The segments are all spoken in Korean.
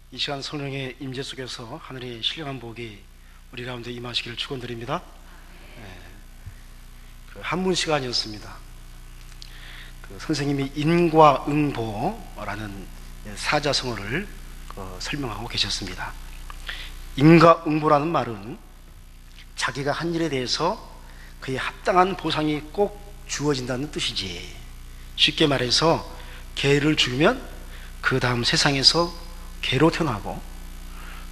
이 시간 성령의 임재 속에서 하늘의 신령한 복이 우리 가운데 임하시기를 축원드립니다. 한문 시간이었습니다. 선생님이 인과응보라는 사자성어를 설명하고 계셨습니다. 인과응보라는 말은 자기가 한 일에 대해서 그에 합당한 보상이 꼭 주어진다는 뜻이지. 쉽게 말해서 개를 죽이면 그 다음 세상에서 개로 태어나고,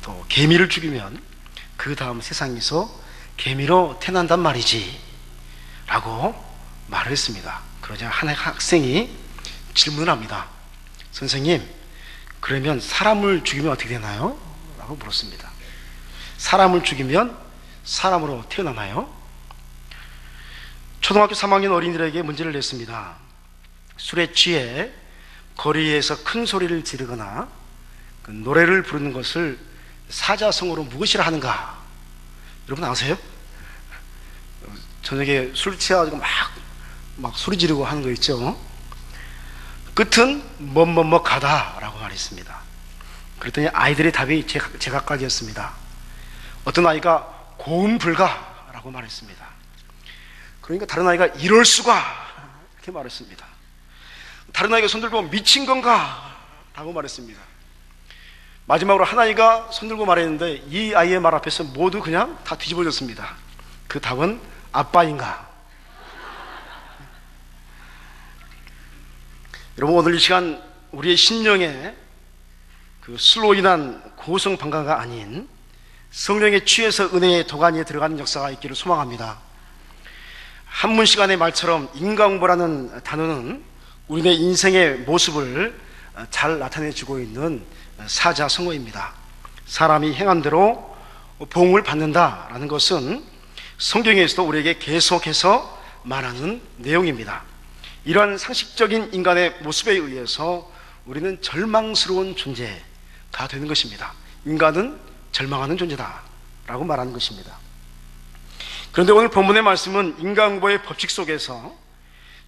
또 개미를 죽이면 그 다음 세상에서 개미로 태어난단 말이지 라고 말을 했습니다. 그러자 한 학생이 질문을 합니다. 선생님, 그러면 사람을 죽이면 어떻게 되나요? 라고 물었습니다. 사람을 죽이면 사람으로 태어나나요? 초등학교 3학년 어린이들에게 문제를 냈습니다. 술에 취해 거리에서 큰 소리를 지르거나 노래를 부르는 것을 사자성어로 무엇이라 하는가? 여러분 아세요? 저녁에 술 취해가지고 막 소리 지르고 하는 거 있죠? 끝은 뭐뭐뭐 가다 라고 말했습니다. 그랬더니 아이들의 답이 제각각이었습니다. 어떤 아이가 고음불가 라고 말했습니다. 그러니까 다른 아이가 이럴 수가 이렇게 말했습니다. 다른 아이가 손들고 미친 건가 라고 말했습니다. 마지막으로 한 아이가 손들고 말했는데 이 아이의 말 앞에서 모두 그냥 다 뒤집어졌습니다. 그 답은 아빠인가. 여러분, 오늘 이 시간 우리의 심령에 술로 인한 고성방가가 아닌 성령에 취해서 은혜의 도가니에 들어가는 역사가 있기를 소망합니다. 한문 시간의 말처럼 인과응보라는 단어는 우리의 인생의 모습을 잘 나타내주고 있는 사자성어입니다. 사람이 행한 대로 보응을 받는다라는 것은 성경에서도 우리에게 계속해서 말하는 내용입니다. 이러한 상식적인 인간의 모습에 의해서 우리는 절망스러운 존재가 되는 것입니다. 인간은 절망하는 존재다 라고 말하는 것입니다. 그런데 오늘 본문의 말씀은 인과응보의 법칙 속에서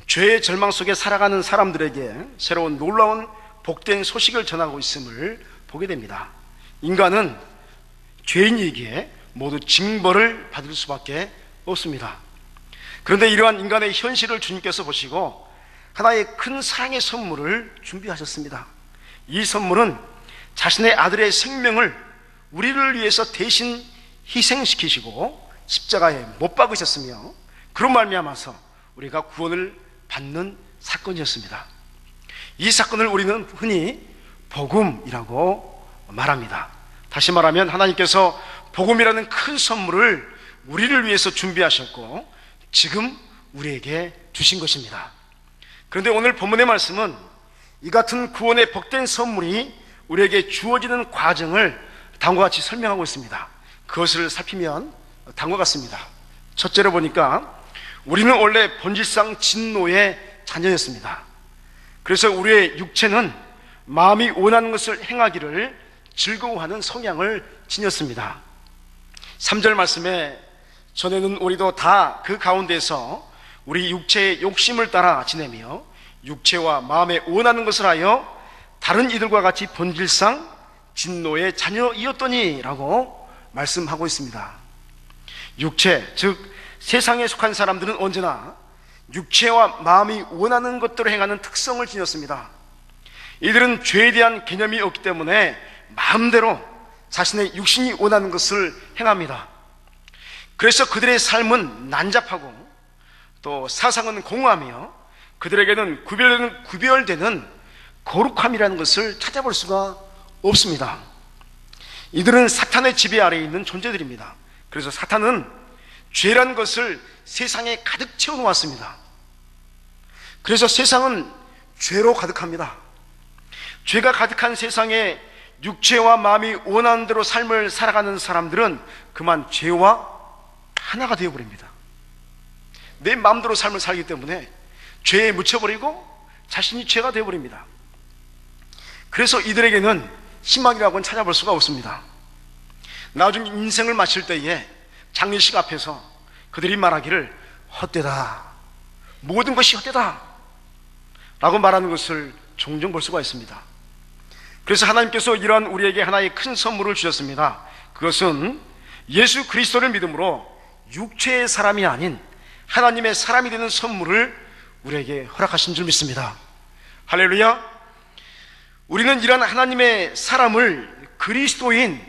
죄의 절망 속에 살아가는 사람들에게 새로운 놀라운 복된 소식을 전하고 있음을 보게 됩니다. 인간은 죄인이기에 모두 징벌을 받을 수밖에 없습니다. 그런데 이러한 인간의 현실을 주님께서 보시고 하나의 큰 사랑의 선물을 준비하셨습니다. 이 선물은 자신의 아들의 생명을 우리를 위해서 대신 희생시키시고 십자가에 못 박으셨으며 그런 말미암아서 우리가 구원을 받는 사건이었습니다. 이 사건을 우리는 흔히 복음이라고 말합니다. 다시 말하면 하나님께서 복음이라는 큰 선물을 우리를 위해서 준비하셨고 지금 우리에게 주신 것입니다. 그런데 오늘 본문의 말씀은 이 같은 구원의 복된 선물이 우리에게 주어지는 과정을 다음과 같이 설명하고 있습니다. 그것을 살피면 다음과 같습니다. 첫째로 보니까 우리는 원래 본질상 진노의 자녀였습니다. 그래서 우리의 육체는 마음이 원하는 것을 행하기를 즐거워하는 성향을 지녔습니다. 3절 말씀에 전에는 우리도 다 그 가운데서 우리 육체의 욕심을 따라 지내며 육체와 마음에 원하는 것을 하여 다른 이들과 같이 본질상 진노의 자녀이었더니 라고 말씀하고 있습니다. 육체, 즉 세상에 속한 사람들은 언제나 육체와 마음이 원하는 것대로 행하는 특성을 지녔습니다. 이들은 죄에 대한 개념이 없기 때문에 마음대로 자신의 육신이 원하는 것을 행합니다. 그래서 그들의 삶은 난잡하고 또 사상은 공허하며 그들에게는 구별되는 거룩함이라는 것을 찾아볼 수가 없습니다. 이들은 사탄의 지배 아래에 있는 존재들입니다. 그래서 사탄은 죄라는 것을 세상에 가득 채워놓았습니다. 그래서 세상은 죄로 가득합니다. 죄가 가득한 세상에 육체와 마음이 원하는 대로 삶을 살아가는 사람들은 그만 죄와 하나가 되어버립니다. 내 마음대로 삶을 살기 때문에 죄에 묻혀버리고 자신이 죄가 되어버립니다. 그래서 이들에게는 희망이라고는 찾아볼 수가 없습니다. 나중에 인생을 마칠 때에 장례식 앞에서 그들이 말하기를 헛되다, 모든 것이 헛되다 라고 말하는 것을 종종 볼 수가 있습니다. 그래서 하나님께서 이러한 우리에게 하나의 큰 선물을 주셨습니다. 그것은 예수 그리스도를 믿음으로 육체의 사람이 아닌 하나님의 사람이 되는 선물을 우리에게 허락하신 줄 믿습니다. 할렐루야. 우리는 이러한 하나님의 사람을 그리스도인,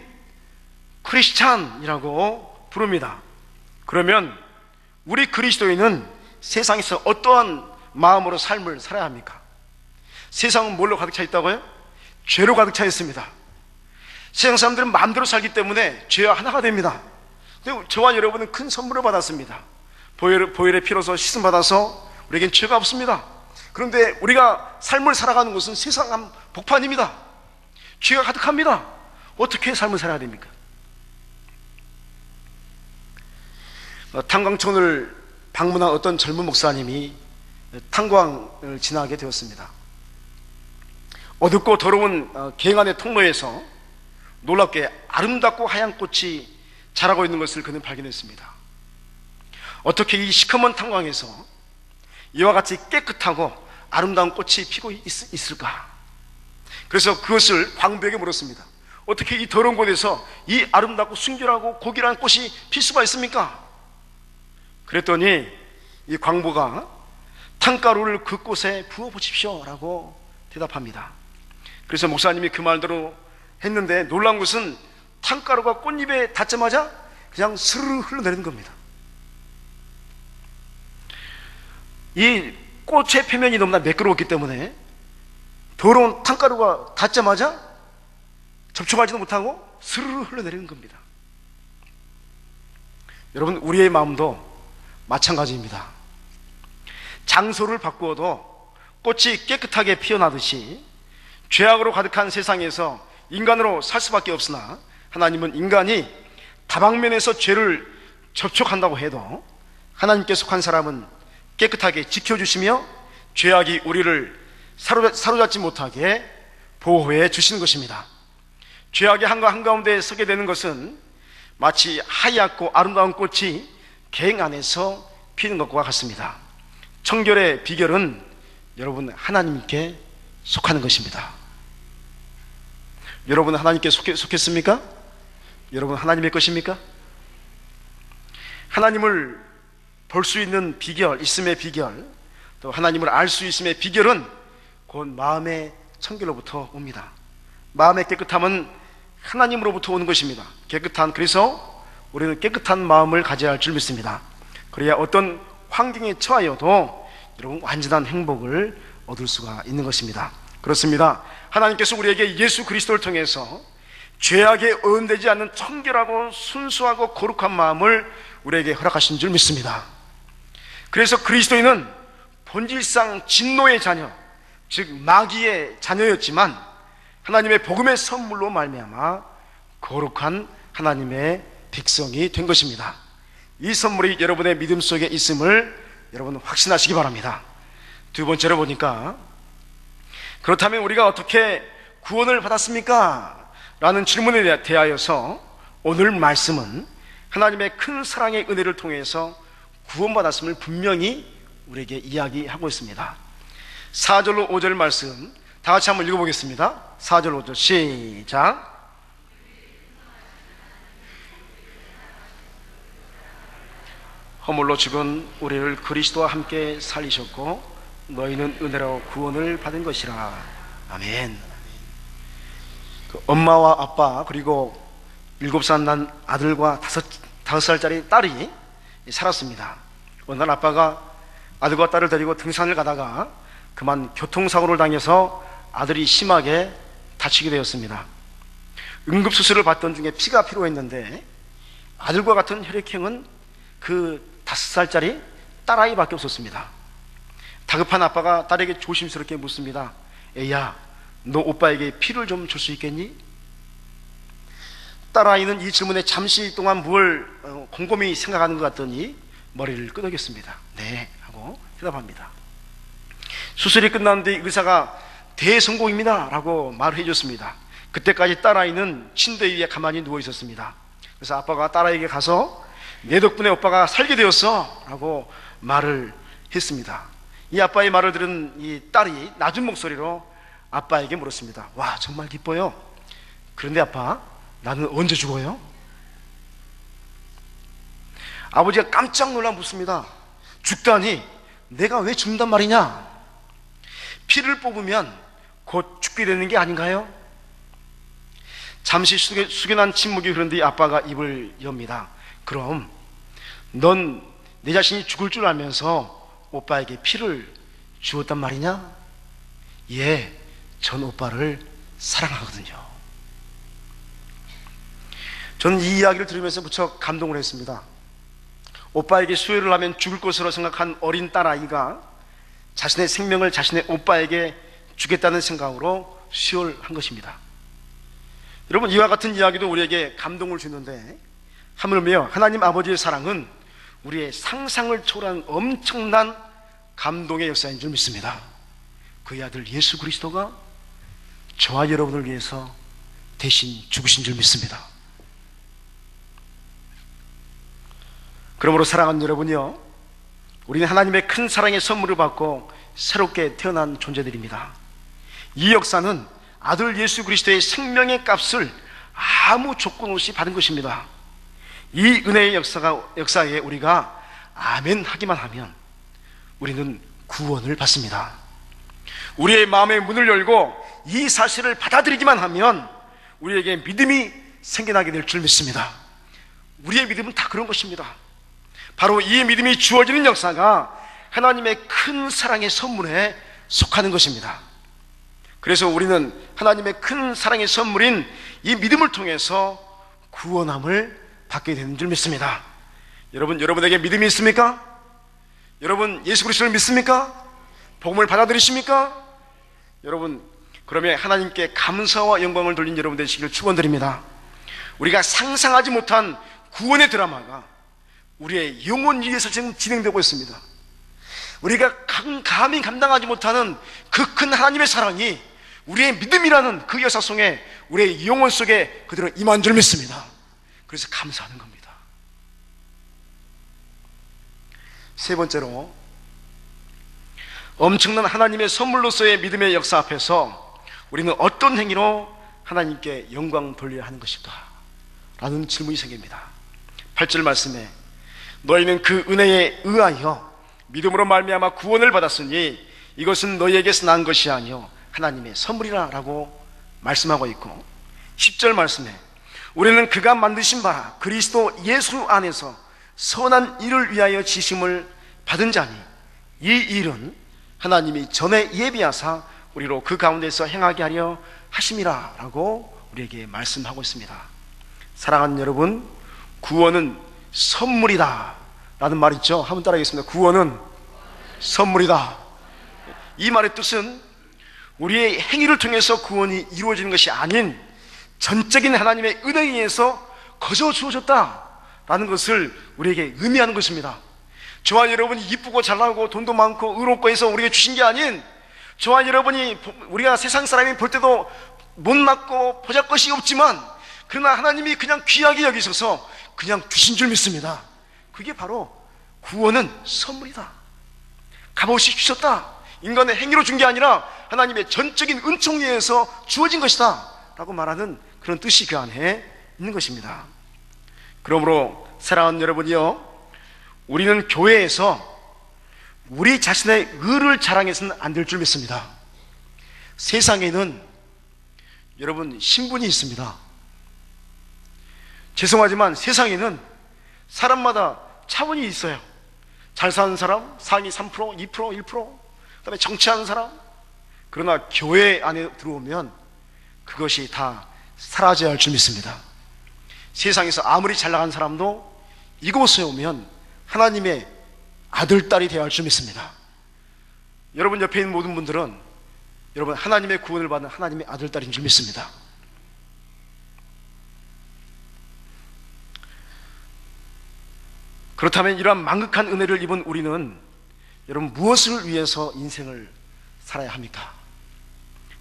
크리스찬이라고 부릅니다. 그러면 우리 그리스도인은 세상에서 어떠한 마음으로 삶을 살아야 합니까? 세상은 뭘로 가득 차 있다고요? 죄로 가득 차 있습니다. 세상 사람들은 마음대로 살기 때문에 죄와 하나가 됩니다. 근데 저와 여러분은 큰 선물을 받았습니다. 보혈의 피로서 씻음 받아서 우리에겐 죄가 없습니다. 그런데 우리가 삶을 살아가는 곳은 세상 복판입니다. 죄가 가득합니다. 어떻게 삶을 살아야 됩니까? 탄광촌을 방문한 어떤 젊은 목사님이 탄광을 지나게 되었습니다. 어둡고 더러운 갱안의 통로에서 놀랍게 아름답고 하얀 꽃이 자라고 있는 것을 그는 발견했습니다. 어떻게 이 시커먼 탄광에서 이와 같이 깨끗하고 아름다운 꽃이 피고 있을까? 그래서 그것을 광부에게 물었습니다. 어떻게 이 더러운 곳에서 이 아름답고 순결하고 고귀한 꽃이 필 수가 있습니까? 그랬더니 이 광부가 탄가루를 그 꽃에 부어보십시오 라고 대답합니다. 그래서 목사님이 그 말대로 했는데 놀란 것은 탄가루가 꽃잎에 닿자마자 그냥 스르르 흘러내리는 겁니다. 이 꽃의 표면이 너무나 매끄러웠기 때문에 더러운 탄가루가 닿자마자 접촉하지도 못하고 스르르 흘러내리는 겁니다. 여러분, 우리의 마음도 마찬가지입니다. 장소를 바꾸어도 꽃이 깨끗하게 피어나듯이 죄악으로 가득한 세상에서 인간으로 살 수밖에 없으나 하나님은 인간이 다방면에서 죄를 접촉한다고 해도 하나님께 속한 사람은 깨끗하게 지켜주시며 죄악이 우리를 사로잡지 못하게 보호해 주시는 것입니다. 죄악의 한가운데 서게 되는 것은 마치 하얗고 아름다운 꽃이 갱 안에서 피는 것과 같습니다. 청결의 비결은 여러분 하나님께 속하는 것입니다. 여러분은 하나님께 속했습니까? 여러분 하나님의 것입니까? 하나님을 볼 수 있는 비결, 있음의 비결, 또 하나님을 알 수 있음의 비결은 곧 마음의 청결로부터 옵니다. 마음의 깨끗함은 하나님으로부터 오는 것입니다. 그래서 우리는 깨끗한 마음을 가져야 할 줄 믿습니다. 그래야 어떤 환경에 처하여도 여러분 완전한 행복을 얻을 수가 있는 것입니다. 그렇습니다. 하나님께서 우리에게 예수 그리스도를 통해서 죄악에 오염되지 않는 청결하고 순수하고 거룩한 마음을 우리에게 허락하신 줄 믿습니다. 그래서 그리스도인은 본질상 진노의 자녀, 즉 마귀의 자녀였지만 하나님의 복음의 선물로 말미암아 거룩한 하나님의 백성이 된 것입니다. 이 선물이 여러분의 믿음 속에 있음을 여러분 확신하시기 바랍니다. 두 번째로 보니까 그렇다면 우리가 어떻게 구원을 받았습니까? 라는 질문에 대하여서 오늘 말씀은 하나님의 큰 사랑의 은혜를 통해서 구원받았음을 분명히 우리에게 이야기하고 있습니다. 4절로 5절 말씀 다 같이 한번 읽어보겠습니다. 4절 5절 시작. 허물로 죽은 우리를 그리스도와 함께 살리셨고 너희는 은혜로 구원을 받은 것이라. 아멘. 엄마와 아빠 그리고 7살 난 아들과 5살짜리 딸이 살았습니다. 어느 날 아빠가 아들과 딸을 데리고 등산을 가다가 그만 교통사고를 당해서 아들이 심하게 다치게 되었습니다. 응급수술을 받던 중에 피가 필요했는데 아들과 같은 혈액형은 그 5살짜리 딸아이밖에 없었습니다. 다급한 아빠가 딸에게 조심스럽게 묻습니다. 애야, 너 오빠에게 피를 좀 줄 수 있겠니? 딸아이는 이 질문에 잠시 동안 뭘 곰곰이 생각하는 것 같더니 머리를 끄덕였습니다. 네 하고 대답합니다. 수술이 끝난 뒤 의사가 대성공입니다 라고 말을 해줬습니다. 그때까지 딸아이는 침대 위에 가만히 누워 있었습니다. 그래서 아빠가 딸아이에게 가서 내 덕분에 오빠가 살게 되었어 라고 말을 했습니다. 이 아빠의 말을 들은 이 딸이 낮은 목소리로 아빠에게 물었습니다. 와, 정말 기뻐요. 그런데 아빠, 나는 언제 죽어요? 아버지가 깜짝 놀라 묻습니다. 죽다니, 내가 왜 죽는단 말이냐? 피를 뽑으면 곧 죽게 되는 게 아닌가요? 잠시 숙연한 침묵이 흐른 뒤 아빠가 입을 엽니다. 그럼 넌 내 자신이 죽을 줄 알면서 오빠에게 피를 주었단 말이냐? 예, 전 오빠를 사랑하거든요. 저는 이 이야기를 들으면서 무척 감동을 했습니다. 오빠에게 수혈을 하면 죽을 것으로 생각한 어린 딸아이가 자신의 생명을 자신의 오빠에게 주겠다는 생각으로 수혈한 것입니다. 여러분, 이와 같은 이야기도 우리에게 감동을 주는데, 하물며 하나님 아버지의 사랑은 우리의 상상을 초월한 엄청난 감동의 역사인 줄 믿습니다. 그의 아들 예수 그리스도가 저와 여러분을 위해서 대신 죽으신 줄 믿습니다. 그러므로 사랑하는 여러분이요, 우리는 하나님의 큰 사랑의 선물을 받고 새롭게 태어난 존재들입니다. 이 역사는 아들 예수 그리스도의 생명의 값을 아무 조건 없이 받은 것입니다. 이 은혜의 역사에 우리가 아멘 하기만 하면 우리는 구원을 받습니다. 우리의 마음의 문을 열고 이 사실을 받아들이기만 하면 우리에게 믿음이 생겨나게 될 줄 믿습니다. 우리의 믿음은 다 그런 것입니다. 바로 이 믿음이 주어지는 역사가 하나님의 큰 사랑의 선물에 속하는 것입니다. 그래서 우리는 하나님의 큰 사랑의 선물인 이 믿음을 통해서 구원함을 받게 되는 줄 믿습니다. 여러분, 여러분에게 믿음이 있습니까? 여러분, 예수 그리스도를 믿습니까? 복음을 받아들이십니까? 여러분, 그러면 하나님께 감사와 영광을 돌린 여러분 되시기를 축원드립니다. 우리가 상상하지 못한 구원의 드라마가 우리의 영혼 위에서 지금 진행되고 있습니다. 우리가 감히 감당하지 못하는 그 큰 하나님의 사랑이 우리의 믿음이라는 그 역사 속에 우리의 영혼 속에 그대로 임한 줄 믿습니다. 그래서 감사하는 겁니다. 세 번째로, 엄청난 하나님의 선물로서의 믿음의 역사 앞에서 우리는 어떤 행위로 하나님께 영광 돌려야 하는 것일까? 라는 질문이 생깁니다. 8절 말씀에 너희는 그 은혜에 의하여 믿음으로 말미암아 구원을 받았으니 이것은 너희에게서 난 것이 아니요 하나님의 선물이라 라고 말씀하고 있고, 10절 말씀에 우리는 그가 만드신 바 그리스도 예수 안에서 선한 일을 위하여 지심을 받은 자니 이 일은 하나님이 전에 예비하사 우리로 그 가운데서 행하게 하려 하심이라 라고 우리에게 말씀하고 있습니다. 사랑하는 여러분, 구원은 선물이다 라는 말 있죠? 한번 따라하겠습니다. 구원은 선물이다. 이 말의 뜻은 우리의 행위를 통해서 구원이 이루어지는 것이 아닌 전적인 하나님의 은혜에 의해서 거저 주어졌다라는 것을 우리에게 의미하는 것입니다. 저와 여러분이 이쁘고 잘나고 돈도 많고 의롭고 해서 우리에게 주신 게 아닌, 저와 여러분이 우리가 세상 사람이 볼 때도 못났고 보잘것이 없지만 그러나 하나님이 그냥 귀하게 여기셔서 그냥 주신 줄 믿습니다. 그게 바로 구원은 선물이다. 값없이 주셨다. 인간의 행위로 준 게 아니라 하나님의 전적인 은총에 의해서 주어진 것이다 라고 말하는 그런 뜻이 그 안에 있는 것입니다. 그러므로 사랑하는 여러분이요, 우리는 교회에서 우리 자신의 의를 자랑해서는 안 될 줄 믿습니다. 세상에는 여러분 신분이 있습니다. 죄송하지만 세상에는 사람마다 차원이 있어요. 잘 사는 사람 상위 3%, 2%, 1%, 그 다음에 정치하는 사람. 그러나 교회 안에 들어오면 그것이 다 사라져야 할 줄 믿습니다. 세상에서 아무리 잘 나간 사람도 이곳에 오면 하나님의 아들, 딸이 되어야 할 줄 믿습니다. 여러분 옆에 있는 모든 분들은 여러분 하나님의 구원을 받는 하나님의 아들, 딸인 줄 믿습니다. 그렇다면 이러한 망극한 은혜를 입은 우리는 여러분 무엇을 위해서 인생을 살아야 합니까?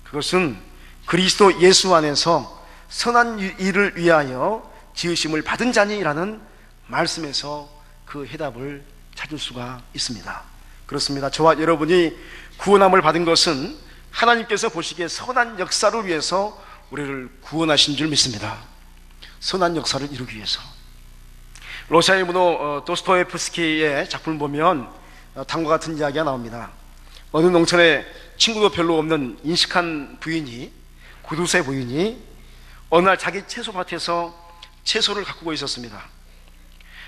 그것은 그리스도 예수 안에서 선한 일을 위하여 지으심을 받은 자니라는 말씀에서 그 해답을 찾을 수가 있습니다. 그렇습니다. 저와 여러분이 구원함을 받은 것은 하나님께서 보시기에 선한 역사를 위해서 우리를 구원하신 줄 믿습니다. 선한 역사를 이루기 위해서. 러시아의 문호 도스토옙스키의 작품을 보면 다음과 같은 이야기가 나옵니다. 어느 농촌에 친구도 별로 없는 인식한 부인이, 구두쇠 부인이 어느 날 자기 채소밭에서 채소를 가꾸고 있었습니다.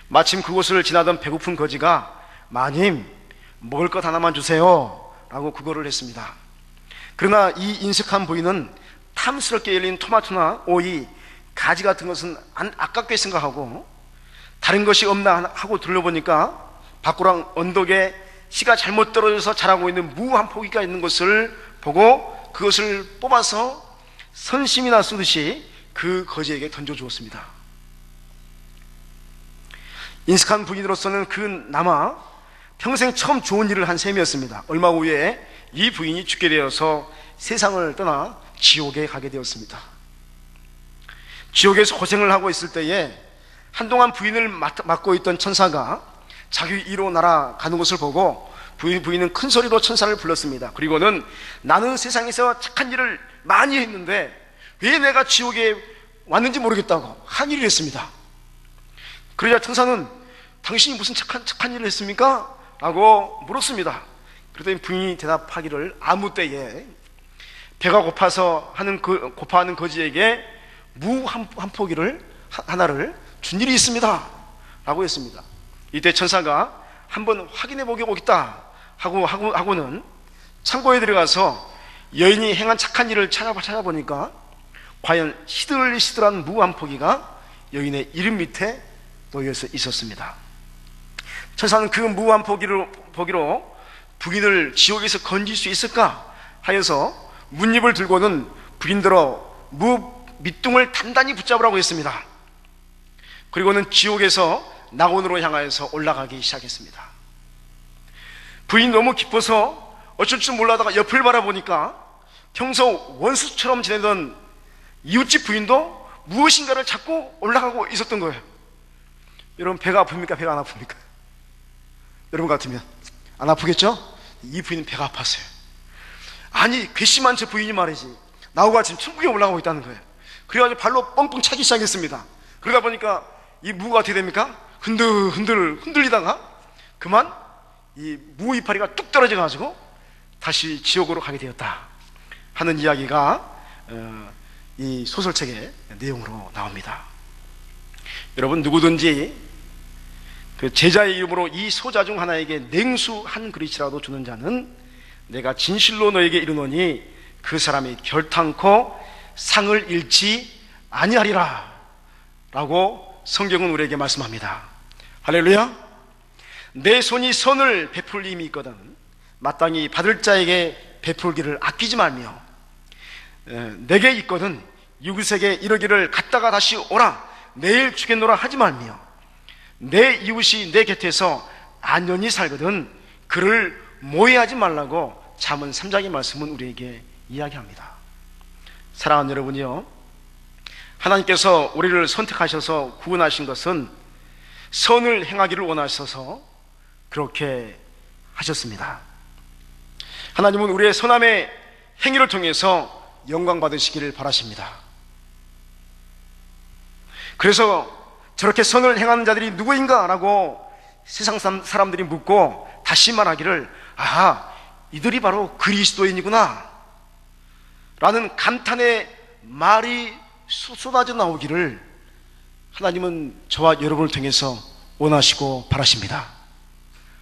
마침 그곳을 지나던 배고픈 거지가 마님 먹을 것 하나만 주세요 라고 구걸을 했습니다. 그러나 이 인식한 부인은 탐스럽게 열린 토마토나 오이, 가지 같은 것은 아깝게 생각하고 다른 것이 없나 하고 둘러보니까 밖으로 언덕에 씨가 잘못 떨어져서 자라고 있는 무 한 포기가 있는 것을 보고 그것을 뽑아서 선심이나 쓰듯이 그 거지에게 던져주었습니다. 인식한 부인으로서는 그나마 평생 처음 좋은 일을 한 셈이었습니다. 얼마 후에 이 부인이 죽게 되어서 세상을 떠나 지옥에 가게 되었습니다. 지옥에서 고생을 하고 있을 때에 한동안 부인을 맡고 있던 천사가 자기 위로 날아가는 것을 보고 부인은 큰 소리로 천사를 불렀습니다. 그리고는 나는 세상에서 착한 일을 많이 했는데 왜 내가 지옥에 왔는지 모르겠다고 항의를 했습니다. 그러자 천사는 당신이 무슨 착한 일을 했습니까? 라고 물었습니다. 그랬더니 부인이 대답하기를 아무 때에 배가 고파하는 거지에게 무 한 포기를 하나를 준 일이 있습니다 라고 했습니다. 이때 천사가 한번 확인해 보겠다 하고는 창고에 들어가서 여인이 행한 착한 일을 찾아보니까 과연 시들시들한 무 한 포기가 여인의 이름 밑에 놓여서 있었습니다. 천사는 그 무 한 포기로 부인을 지옥에서 건질 수 있을까 하여서 문잎을 들고는 부인들어 무 밑둥을 단단히 붙잡으라고 했습니다. 그리고는 지옥에서 낙원으로 향하여서 올라가기 시작했습니다. 부인이 너무 기뻐서 어쩔 줄 몰라다가 옆을 바라보니까 평소 원수처럼 지내던 이웃집 부인도 무엇인가를 잡고 올라가고 있었던 거예요. 여러분, 배가 아픕니까? 배가 안 아픕니까? 여러분 같으면 안 아프겠죠? 이 부인은 배가 아팠어요. 아니, 괘씸한 저 부인이 말이지 나하고 지금 천국에 올라가고 있다는 거예요. 그래가지고 발로 뻥뻥 차기 시작했습니다. 그러다 보니까 이 무가 어떻게 됩니까? 흔들리다가 그만 이 무 이파리가 뚝 떨어져가지고 다시 지옥으로 가게 되었다 하는 이야기가 이 소설책의 내용으로 나옵니다. 여러분, 누구든지 그 제자의 이름으로 이 소자 중 하나에게 냉수 한 그릇이라도 주는 자는 내가 진실로 너에게 이르노니 그 사람이 결탄코 상을 잃지 아니하리라 라고 성경은 우리에게 말씀합니다. 할렐루야. 내 손이 선을 베풀 힘이 있거든 마땅히 받을 자에게 베풀기를 아끼지 말며 내게 있거든 이웃에게 이르기를 갔다가 다시 오라 내일 주겠노라 하지 말며 내 이웃이 내 곁에서 안연히 살거든 그를 모해하지 말라고 잠언 3장의 말씀은 우리에게 이야기합니다. 사랑하는 여러분이요, 하나님께서 우리를 선택하셔서 구원하신 것은 선을 행하기를 원하셔서 그렇게 하셨습니다. 하나님은 우리의 선함의 행위를 통해서 영광 받으시기를 바라십니다. 그래서 저렇게 선을 행하는 자들이 누구인가? 라고 세상 사람들이 묻고 다시 말하기를 아하, 이들이 바로 그리스도인이구나 라는 감탄의 말이 쏟아져 나오기를 하나님은 저와 여러분을 통해서 원하시고 바라십니다.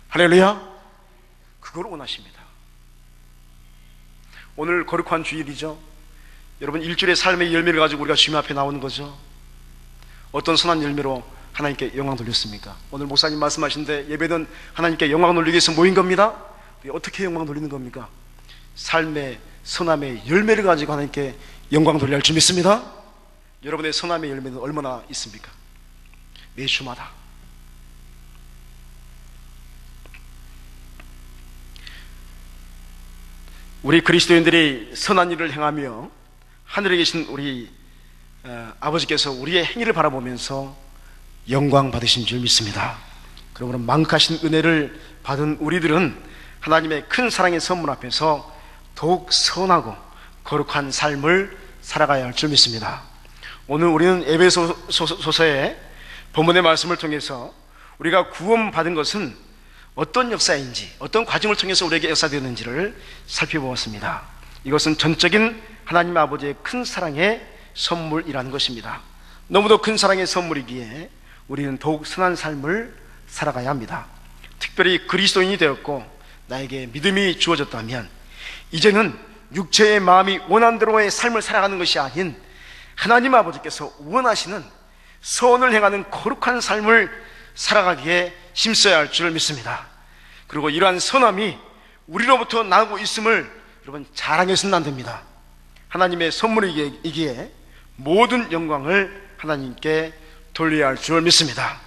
할렐루야. 그걸 원하십니다. 오늘 거룩한 주일이죠. 여러분, 일주일의 삶의 열매를 가지고 우리가 주님 앞에 나오는 거죠. 어떤 선한 열매로 하나님께 영광 돌렸습니까? 오늘 목사님 말씀하신데 예배는 하나님께 영광 돌리기 위해서 모인 겁니다. 어떻게 영광 돌리는 겁니까? 삶의 선함의 열매를 가지고 하나님께 영광 돌려야 할 줄 믿습니다. 여러분의 선함의 열매는 얼마나 있습니까? 매주마다. 우리 그리스도인들이 선한 일을 행하며 하늘에 계신 우리 아버지께서 우리의 행위를 바라보면서 영광 받으신 줄 믿습니다. 그러므로 만극하신 은혜를 받은 우리들은 하나님의 큰 사랑의 선물 앞에서 더욱 선하고 거룩한 삶을 살아가야 할 줄 믿습니다. 오늘 우리는 에베소서의 본문의 말씀을 통해서 우리가 구원받은 것은 어떤 역사인지, 어떤 과정을 통해서 우리에게 역사되었는지를 살펴보았습니다. 이것은 전적인 하나님 아버지의 큰 사랑의 선물이라는 것입니다. 너무도 큰 사랑의 선물이기에 우리는 더욱 선한 삶을 살아가야 합니다. 특별히 그리스도인이 되었고 나에게 믿음이 주어졌다면 이제는 육체의 마음이 원하는 대로의 삶을 살아가는 것이 아닌 하나님 아버지께서 원하시는 선을 행하는 거룩한 삶을 살아가기에 힘써야 할 줄 믿습니다. 그리고 이러한 선함이 우리로부터 나오고 있음을 여러분 자랑해서는 안 됩니다. 하나님의 선물이기에 모든 영광을 하나님께 돌려야 할 줄 믿습니다.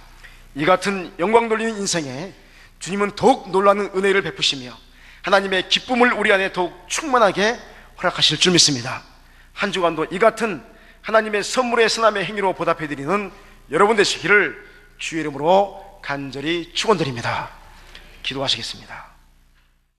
이 같은 영광 돌리는 인생에 주님은 더욱 놀라는 은혜를 베푸시며 하나님의 기쁨을 우리 안에 더욱 충만하게 허락하실 줄 믿습니다. 한 주간도 이 같은 하나님의 선물의 선함의 행위로 보답해드리는 여러분 되시기를 주의 이름으로 간절히 축원드립니다. 기도하시겠습니다.